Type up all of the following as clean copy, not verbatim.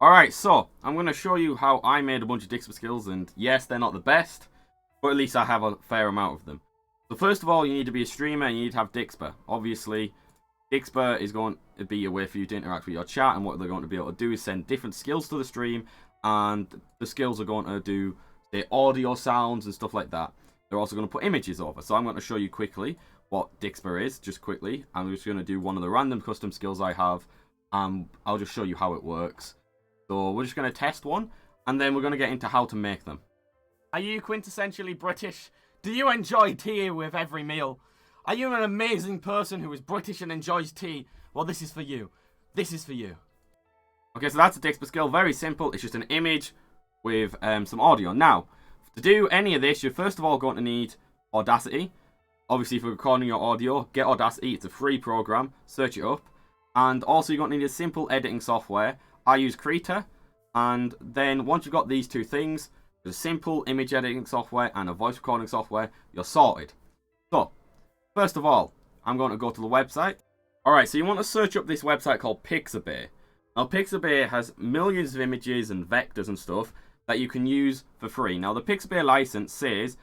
Alright, so I'm going to show you how I made a bunch of Dixper skills, and yes, they're not the best, but at least I have a fair amount of them. So first of all, you need to be a streamer and you need to have Dixper. Obviously, Dixper is going to be a way for you to interact with your chat, and what they're going to be able to do is send different skills to the stream, and the skills are going to do, say, audio sounds and stuff like that. They're also going to put images over. So I'm going to show you quickly what Dixper is, just quickly. I'm just going to do one of the random custom skills I have, and I'll just show you how it works. So we're just going to test one, and then we're going to get into how to make them. Are you quintessentially British? Do you enjoy tea with every meal? Are you an amazing person who is British and enjoys tea? Well, this is for you. This is for you. Okay, so that's a Dixper skill. Very simple. It's just an image with some audio. Now, to do any of this, you're first of all going to need Audacity. Obviously, if you're recording your audio, get Audacity. It's a free program. Search it up. And also, you're going to need a simple editing software. I use Krita, and then once you've got these two things, a simple image editing software and a voice recording software, you're sorted. So, first of all, I'm going to go to the website. Alright, so you want to search up this website called Pixabay. Now, Pixabay has millions of images and vectors and stuff that you can use for free. Now, the Pixabay license says,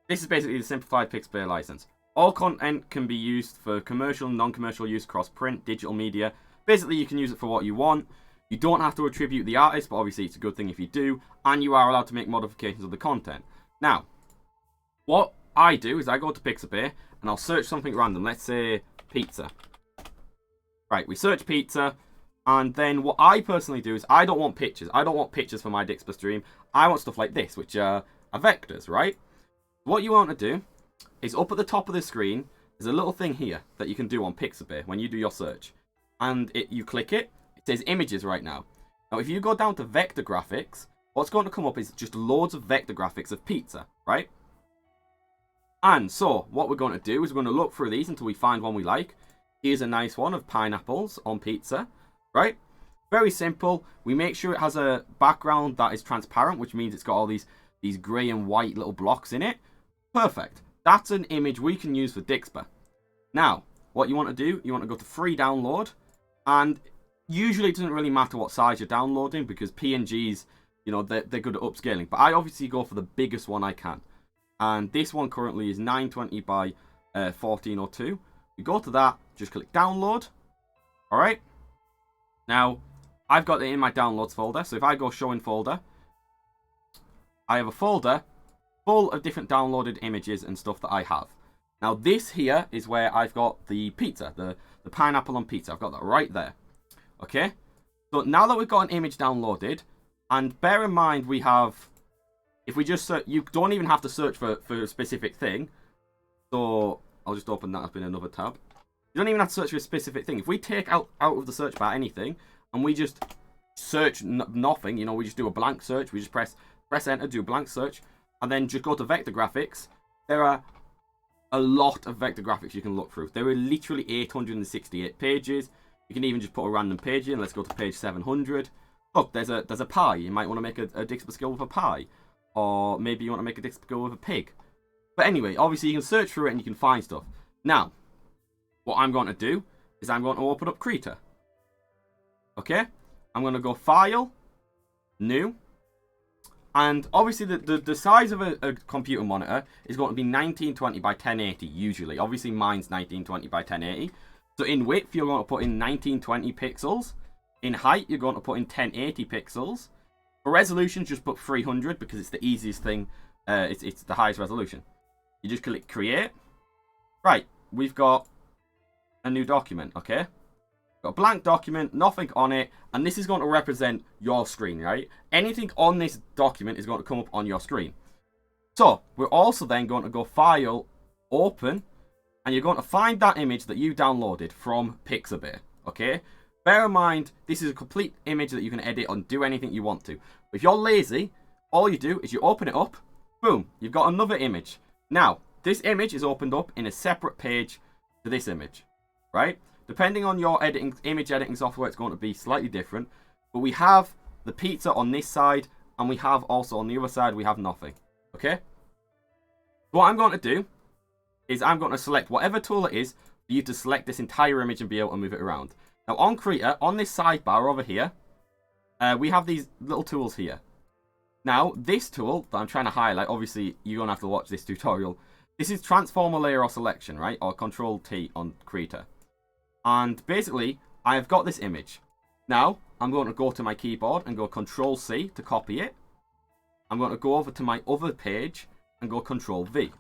this is basically the simplified Pixabay license. All content can be used for commercial and non-commercial use across print, digital media. Basically, you can use it for what you want. You don't have to attribute the artist, but obviously it's a good thing if you do, and you are allowed to make modifications of the content. Now, what I do is I go to Pixabay, and I'll search something random. Let's say pizza. Right, we search pizza, and then what I personally do is I don't want pictures. I don't want pictures for my Dixper stream. I want stuff like this, which are vectors, right? What you want to do is up at the top of the screen, there's a little thing here that you can do on Pixabay when you do your search. And you click it. It says images right now. Now, if you go down to vector graphics, what's going to come up is just loads of vector graphics of pizza, right? And so, what we're going to do is we're going to look through these until we find one we like. Here's a nice one of pineapples on pizza, right? Very simple. We make sure it has a background that is transparent, which means it's got all these grey and white little blocks in it. Perfect. That's an image we can use for Dixper. Now, what you want to do, you want to go to free download, and usually it doesn't really matter what size you're downloading because PNGs, you know, they're good at upscaling. But I obviously go for the biggest one I can. And this one currently is 920 by 1402. You go to that, just click download. Alright. Now, I've got it in my downloads folder. So if I go show in folder, I have a folder full of different downloaded images and stuff that I have. Now this here is where I've got the pizza, the pineapple on pizza. I've got that right there. Okay, so now that we've got an image downloaded, and bear in mind we have, if we just search, you don't even have to search for a specific thing. So I'll just open that up in another tab. You don't even have to search for a specific thing. If we take out of the search bar anything, and we just search nothing, you know, we just do a blank search, we just press enter, do a blank search, and then just go to vector graphics, there are a lot of vector graphics you can look through. There are literally 868 pages. You can even just put a random page in. Let's go to page 700. Look, there's a pie. You might want to make a Dixper skill with a pie. Or maybe you want to make a Dixper skill with a pig. But anyway, obviously you can search through it and you can find stuff. Now, what I'm going to do is I'm going to open up Krita. Okay? I'm going to go File, New. And obviously the size of a computer monitor is going to be 1920 by 1080 usually. Obviously mine's 1920 by 1080. So in width, you're going to put in 1920 pixels. In height, you're going to put in 1080 pixels. For resolution, just put 300 because it's the easiest thing. It's the highest resolution. You just click create. Right, we've got a new document, okay? Got a blank document, nothing on it, and this is going to represent your screen, right? Anything on this document is going to come up on your screen. So, we're also then going to go File, Open, and you're going to find that image that you downloaded from Pixabay, okay? Bear in mind, this is a complete image that you can edit and do anything you want to. But if you're lazy, all you do is you open it up, boom, you've got another image. Now, this image is opened up in a separate page to this image, right? Depending on your image editing software, it's going to be slightly different. But we have the pizza on this side, and we have also on the other side, we have nothing, okay? What I'm going to do is I'm going to select whatever tool it is for you to select this entire image and be able to move it around. Now on Krita, on this sidebar over here, we have these little tools here. Now, this tool that I'm trying to highlight, obviously, you're going to have to watch this tutorial. This is transformer layer or selection, right? Or Control T on creator. And basically, I've got this image. Now, I'm going to go to my keyboard and go Control C to copy it. I'm going to go over to my other page and go Control V.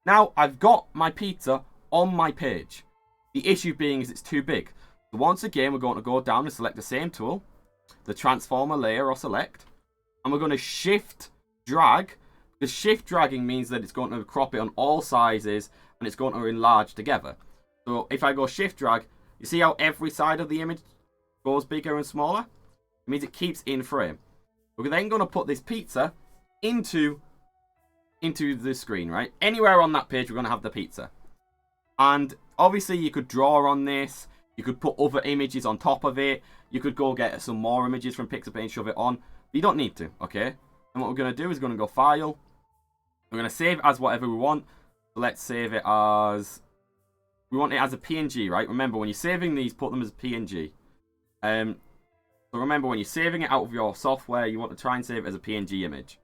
Now, I've got my pizza on my page. The issue being is it's too big. So once again, we're going to go down and select the same tool, the transformer layer or select, and we're going to shift drag. The shift dragging means that it's going to crop it on all sizes and it's going to enlarge together. So if I go shift drag, you see how every side of the image goes bigger and smaller? It means it keeps in frame. We're then going to put this pizza into the screen, right? Anywhere on that page, we're going to have the pizza. And obviously, you could draw on this. You could put other images on top of it. You could go get some more images from Pixelpaint and shove it on. But you don't need to, okay? And what we're going to do is going to go File. We're going to save as whatever we want. So let's save it as... We want it as a PNG, right? Remember, when you're saving these, put them as PNG. So remember, when you're saving it out of your software, you want to try and save it as a PNG image.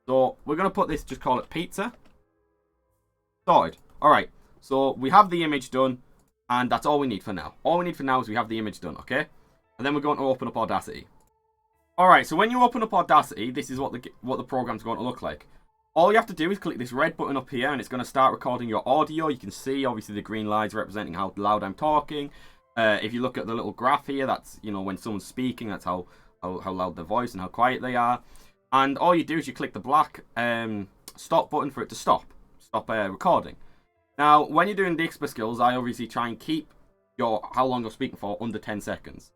So we're going to put this, just call it pizza. Sorted. Alright, so we have the image done, and that's all we need for now. All we need for now is we have the image done, okay? And then we're going to open up Audacity. Alright, so when you open up Audacity, this is what the program's going to look like. All you have to do is click this red button up here, and it's going to start recording your audio. You can see, obviously, the green lines representing how loud I'm talking. If you look at the little graph here, that's, you know, when someone's speaking, that's how loud their voice and how quiet they are. And all you do is you click the black stop button for it to stop recording. Now, when you're doing Dixper skills, I obviously try and keep how long you're speaking for under 10 seconds.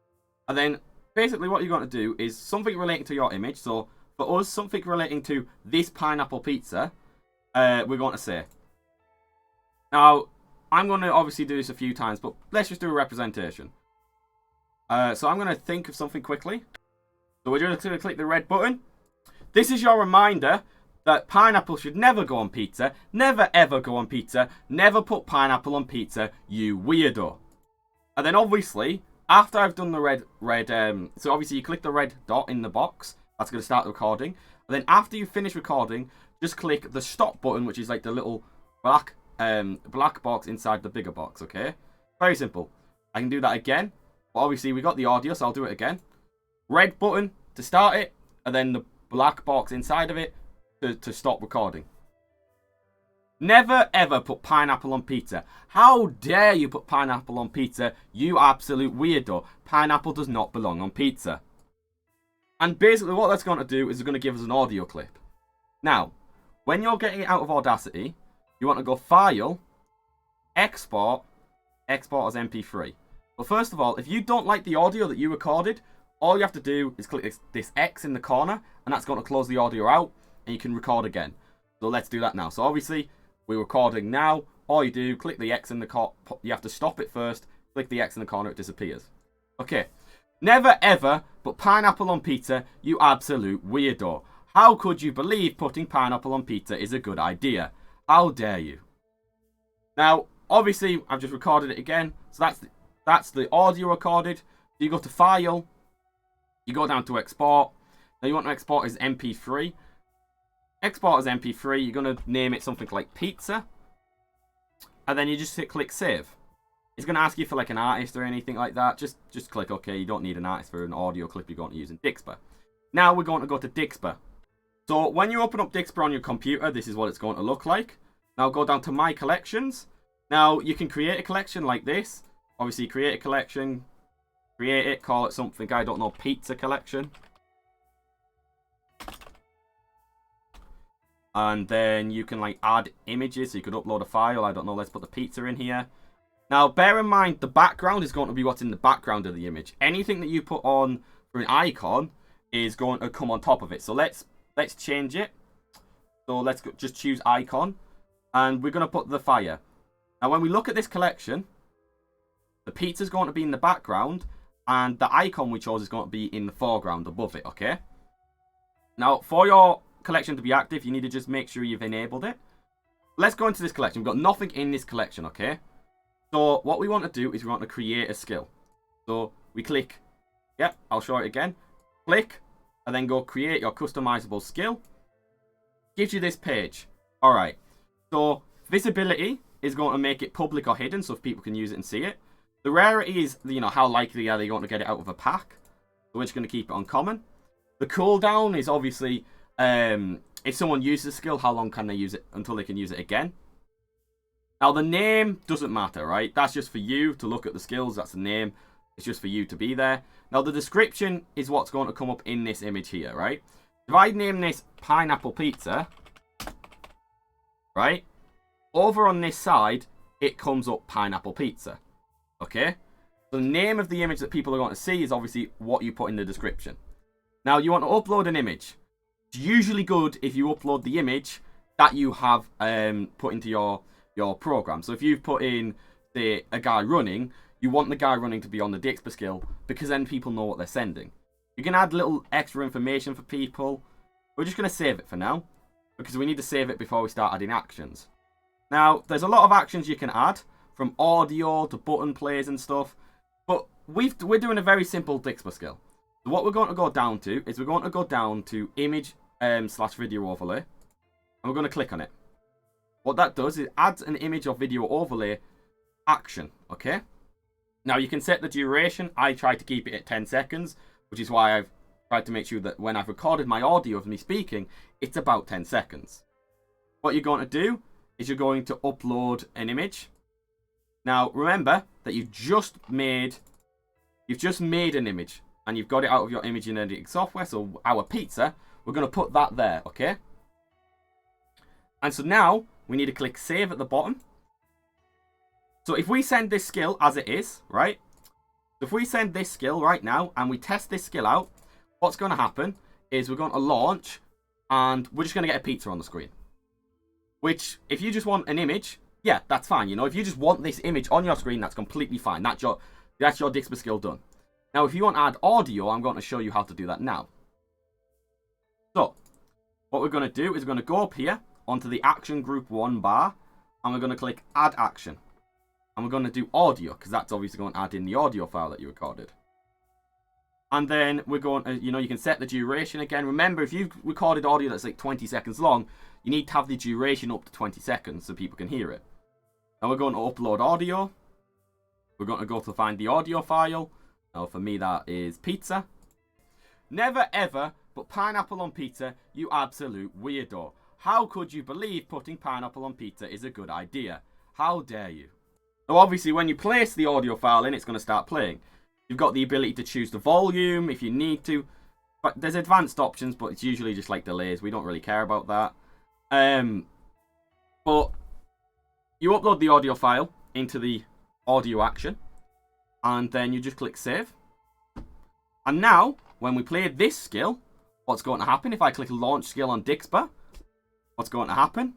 And then, basically, what you're going to do is something relating to your image. So, for us, something relating to this pineapple pizza, we're going to say. Now, I'm going to obviously do this a few times, but let's just do a representation. So I'm going to think of something quickly. So we're just going to click the red button. This is your reminder that pineapple should never go on pizza. Never ever go on pizza. Never put pineapple on pizza, you weirdo. And then obviously, after I've done the red, so obviously you click the red dot in the box. That's going to start the recording. And then after you finish recording, just click the stop button, which is like the little black box inside the bigger box, okay? Very simple. I can do that again. But obviously, we got the audio, so I'll do it again. Red button to start it, and then the black box inside of it to stop recording. Never ever put pineapple on pizza. How dare you put pineapple on pizza, you absolute weirdo. Pineapple does not belong on pizza. And basically what that's going to do is it's going to give us an audio clip. Now, when you're getting it out of Audacity, you want to go File, Export as MP3. But first of all, if you don't like the audio that you recorded, all you have to do is click this X in the corner, and that's going to close the audio out, and you can record again. So let's do that now. So obviously, we're recording now. All you do, click the X in the corner. You have to stop it first. Click the X in the corner, it disappears. Okay. Never ever put pineapple on pizza, you absolute weirdo. How could you believe putting pineapple on pizza is a good idea? How dare you? Now, obviously, I've just recorded it again. So that's the audio recorded. You go to File. You go down to Export. Now you want to export as MP3. Export as MP3. You're going to name it something like Pizza. And then you just click Save. It's going to ask you for like an artist or anything like that. Just click OK. You don't need an artist for an audio clip you're going to use in Dixper. Now we're going to go to Dixper. So when you open up Dixper on your computer, this is what it's going to look like. Now go down to My Collections. Now you can create a collection like this. Obviously create a collection. Create it. Call it something, I don't know, Pizza Collection. And then you can like add images. So you could upload a file. I don't know. Let's put the pizza in here. Now, bear in mind, the background is going to be what's in the background of the image. Anything that you put on for an icon is going to come on top of it. So let's change it. So let's just choose icon. And we're going to put the fire. Now, when we look at this collection, the pizza is going to be in the background. And the icon we chose is going to be in the foreground above it, okay? Now, for your collection to be active, you need to just make sure you've enabled it. Let's go into this collection. We've got nothing in this collection, okay? So what we want to do is we want to create a skill. So we click, I'll show it again. click, and then go create your customizable skill. Gives you this page. Alright, so visibility is going to make it public or hidden, so if people can use it and see it. The rarity is, how likely are they going to get it out of a pack. So we're just going to keep it uncommon. The cooldown is obviously, if someone uses a skill, how long can they use it until they can use it again? Now the name doesn't matter, right? That's just for you to look at the skills, that's the name. It's just for you to be there. Now the description is what's going to come up in this image here, right? If I name this pineapple pizza, right? Over on this side, it comes up pineapple pizza. Okay? So the name of the image that people are going to see is obviously what you put in the description. Now you want to upload an image. It's usually good if you upload the image that you have put into your program. So if you've put in, say, a guy running, you want the guy running to be on the Dixper skill because then people know what they're sending. You can add little extra information for people. We're just going to save it for now because we need to save it before we start adding actions. Now, there's a lot of actions you can add, from audio to button plays and stuff, but we're doing a very simple Dixper skill. So what we're going to go down to is we're going to go down to image / video overlay, and we're going to click on it. What that does is adds an image or video overlay action, okay? Now you can set the duration. I try to keep it at 10 seconds, which is why I've tried to make sure that when I've recorded my audio of me speaking, it's about 10 seconds. What you're going to do is you're going to upload an image. Now remember that you've just made an image and you've got it out of your image editing software. So our pizza, we're going to put that there, okay? And so now we need to click save at the bottom. So if we send this skill as it is, right? If we send this skill right now and we test this skill out, what's going to happen is we're going to launch and we're just going to get a pizza on the screen. Which, if you just want an image, yeah, that's fine. If you just want this image on your screen, that's completely fine. That's your Dixper skill done. Now, if you want to add audio, I'm going to show you how to do that now. So, what we're going to do is we're going to go up here onto the action group 1 bar, and we're going to click add action. And we're going to do audio, because that's obviously going to add in the audio file that you recorded. And then we're going to, you can set the duration again. Remember, if you've recorded audio that's like 20 seconds long, you need to have the duration up to 20 seconds so people can hear it. Now we're going to upload audio. We're going to go to find the audio file. Now for me that is pizza. Never ever put pineapple on pizza, you absolute weirdo. How could you believe putting pineapple on pizza is a good idea? How dare you? So obviously when you place the audio file in, it's going to start playing. You've got the ability to choose the volume if you need to. But there's advanced options, but it's usually just like delays. We don't really care about that. But you upload the audio file into the audio action. And then you just click save. And now, when we play this skill, what's going to happen? If I click launch skill on Dixper, what's going to happen?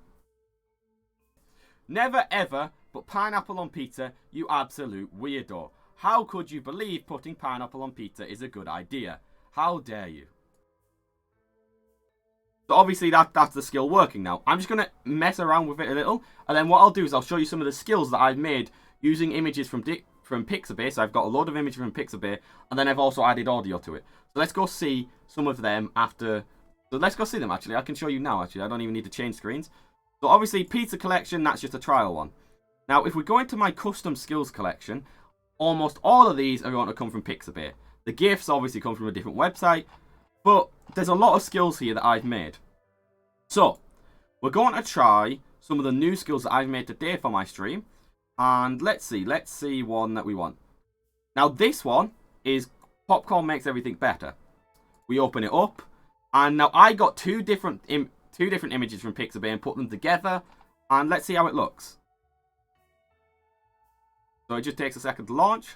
Never ever put pineapple on pizza, you absolute weirdo. How could you believe putting pineapple on pizza is a good idea? How dare you? So obviously that's the skill working now. I'm just going to mess around with it a little. And then what I'll do is I'll show you some of the skills that I've made using images from Pixabay. So I've got a load of images from Pixabay. And then I've also added audio to it. So let's go see some of them after. So let's go see them actually. I can show you now actually. I don't even need to change screens. So obviously pizza collection, that's just a trial one. Now if we go into my custom skills collection, almost all of these are going to come from Pixabay. The GIFs obviously come from a different website, but there's a lot of skills here that I've made. So, we're going to try some of the new skills that I've made today for my stream. And let's see one that we want. Now this one is Popcorn Makes Everything Better. We open it up, and now I got two different images from Pixabay and put them together, and let's see how it looks. So it just takes a second to launch.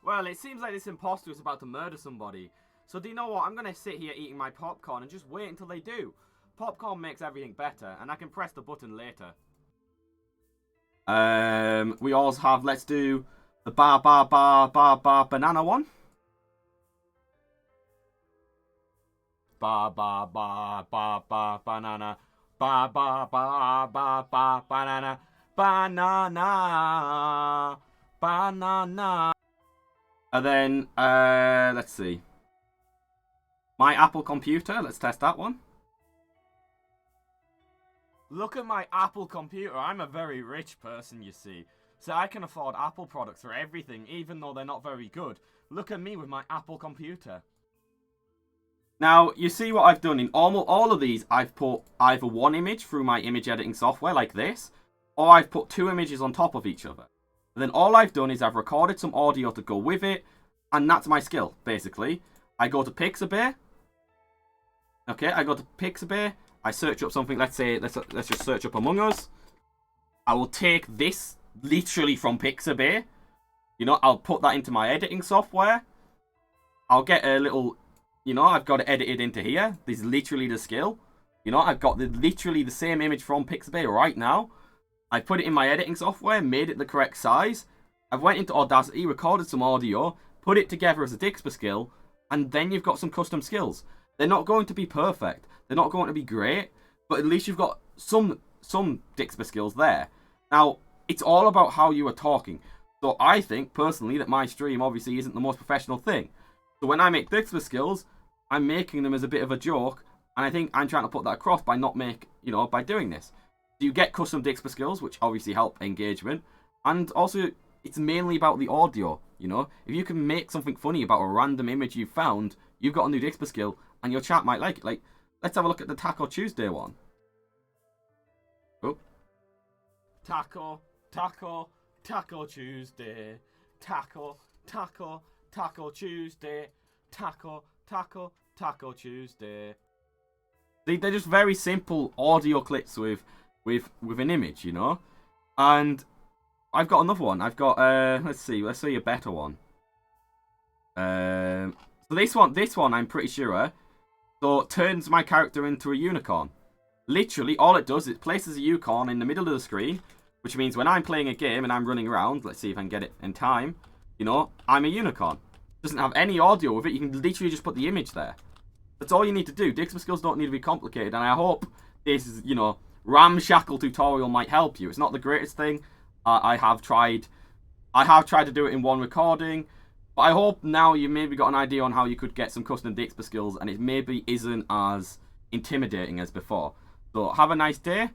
Well, it seems like this imposter is about to murder somebody. So do you know what? I'm going to sit here eating my popcorn and just wait until they do. Popcorn makes everything better, and I can press the button later. We also have, let's do the banana one. Banana. Banana. And then, let's see. My Apple computer, let's test that one. Look at my Apple computer. I'm a very rich person, you see. So I can afford Apple products for everything, even though they're not very good. Look at me with my Apple computer. Now, you see what I've done in almost all of these. I've put either one image through my image editing software like this, or I've put two images on top of each other. And then all I've done is I've recorded some audio to go with it, and that's my skill, basically. I go to Pixabay. Okay, I go to Pixabay. I search up something, let's just search up Among Us. I will take this literally from Pixabay. You know, I'll put that into my editing software. I'll get a little, you know, I've got it edited into here. This is literally the skill. You know, I've got literally the same image from Pixabay right now. I put it in my editing software, made it the correct size. I've went into Audacity, recorded some audio, put it together as a Dixper skill, and then you've got some custom skills. They're not going to be perfect. They're not going to be great, but at least you've got some Dixper skills there. Now, it's all about how you are talking. So I think, personally, that my stream obviously isn't the most professional thing. So when I make Dixper skills, I'm making them as a bit of a joke, and I think I'm trying to put that across by by doing this. So you get custom Dixper skills, which obviously help engagement, and also it's mainly about the audio, you know? If you can make something funny about a random image you found, you've got a new Dixper skill, and your chat might like it. Like, let's have a look at the Taco Tuesday one. Oh. Taco Tuesday. Taco Tuesday. Taco Tuesday. They're just very simple audio clips with an image, you know? And I've got another one. I've got, let's see a better one. So this one I'm pretty sure, so it turns my character into a unicorn. Literally, all it does is it places a unicorn in the middle of the screen, which means when I'm playing a game and I'm running around, let's see if I can get it in time, you know, I'm a unicorn. Doesn't have any audio with it, you can literally just put the image there. That's all you need to do. Dixper skills don't need to be complicated, and I hope this, you know, ramshackle tutorial might help you. It's not the greatest thing. I have tried to do it in one recording, but I hope now you maybe got an idea on how you could get some custom Dixper skills, and it maybe isn't as intimidating as before. So have a nice day.